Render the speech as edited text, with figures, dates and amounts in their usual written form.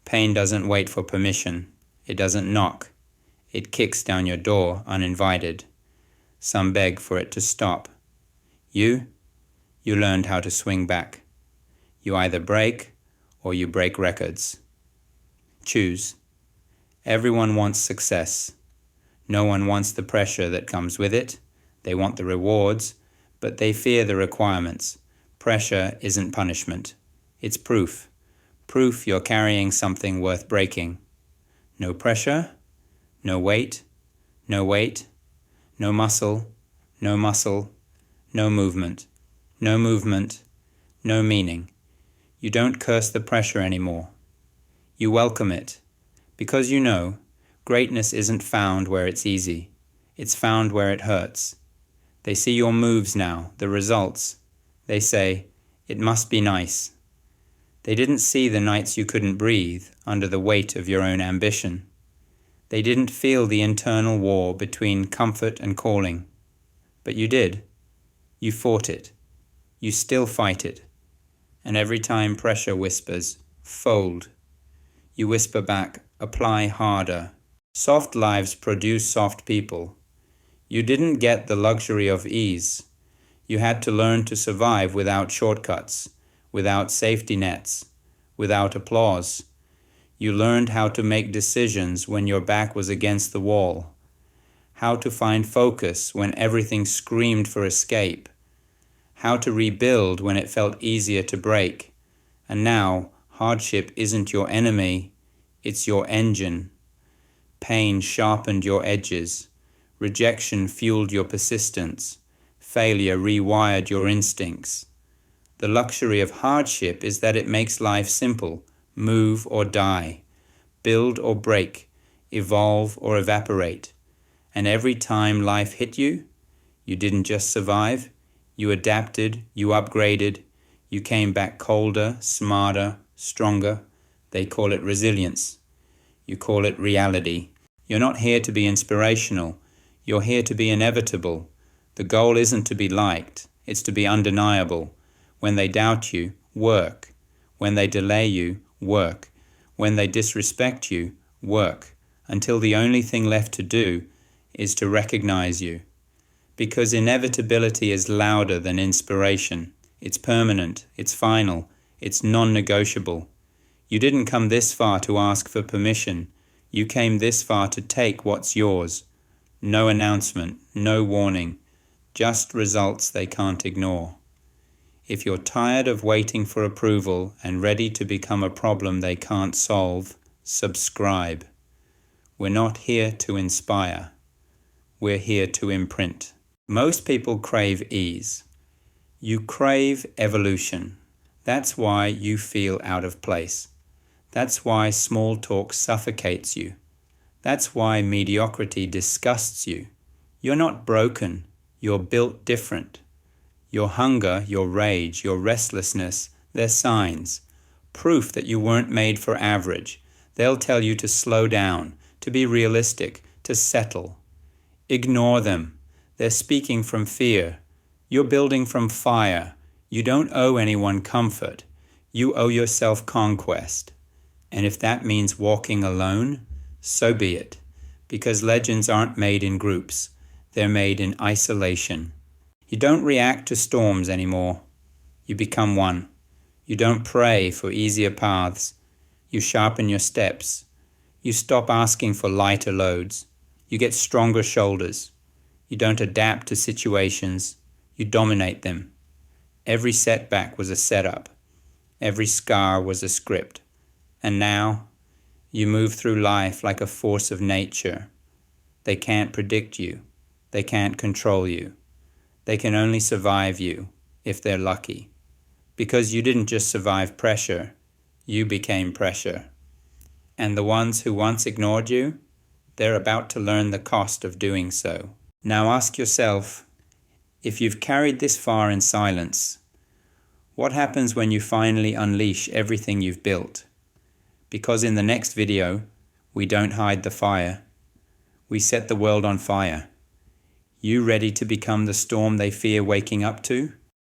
Pain doesn't wait for permission. It doesn't knock. It kicks down your door uninvited. Some beg for it to stop. You learned how to swing back. You either break or you break records. Choose. Everyone wants success. No one wants the pressure that comes with it. They want the rewards, but they fear the requirements. Pressure isn't punishment. It's proof. Proof you're carrying something worth breaking. No pressure, no weight, no weight, no muscle, no muscle, no movement, no movement, no meaning. You don't curse the pressure anymore. You welcome it, because you know greatness isn't found where it's easy. It's found where it hurts. They see your moves now, the results. They say, it must be nice. They didn't see the nights you couldn't breathe under the weight of your own ambition. They didn't feel the internal war between comfort and calling. But you did. You fought it. You still fight it. And every time pressure whispers, fold. You whisper back, apply harder. Soft lives produce soft people. You didn't get the luxury of ease. You had to learn to survive without shortcuts, without safety nets, without applause. You learned how to make decisions when your back was against the wall, how to find focus when everything screamed for escape, how to rebuild when it felt easier to break. And now, hardship isn't your enemy, it's your engine. Pain sharpened your edges. Rejection fueled your persistence. Failure rewired your instincts. The luxury of hardship is that it makes life simple. Move or die. Build or break. Evolve or evaporate. And every time life hit you, you didn't just survive. You adapted, you upgraded, you came back colder, smarter, stronger. They call it resilience. You call it reality. You're not here to be inspirational. You're here to be inevitable. The goal isn't to be liked. It's to be undeniable. When they doubt you, work. When they delay you, work. When they disrespect you, work. Until the only thing left to do is to recognize you. Because inevitability is louder than inspiration. It's permanent. It's final. It's non-negotiable. You didn't come this far to ask for permission. You came this far to take what's yours. No announcement, no warning, just results they can't ignore. If you're tired of waiting for approval and ready to become a problem they can't solve, subscribe. We're not here to inspire. We're here to imprint. Most people crave ease. You crave evolution. That's why you feel out of place. That's why small talk suffocates you. That's why mediocrity disgusts you. You're not broken. You're built different. Your hunger, your rage, your restlessness, they're signs. Proof that you weren't made for average. They'll tell you to slow down, to be realistic, to settle. Ignore them. They're speaking from fear. You're building from fire. You don't owe anyone comfort. You owe yourself conquest. And if that means walking alone, so be it. Because legends aren't made in groups. They're made in isolation. You don't react to storms anymore. You become one. You don't pray for easier paths. You sharpen your steps. You stop asking for lighter loads. You get stronger shoulders. You don't adapt to situations. You dominate them. Every setback was a setup. Every scar was a script. And now, you move through life like a force of nature. They can't predict you. They can't control you. They can only survive you, if they're lucky. Because you didn't just survive pressure, you became pressure. And the ones who once ignored you, they're about to learn the cost of doing so. Now ask yourself, if you've carried this far in silence, what happens when you finally unleash everything you've built? Because in the next video, we don't hide the fire. We set the world on fire. You ready to become the storm they fear waking up to?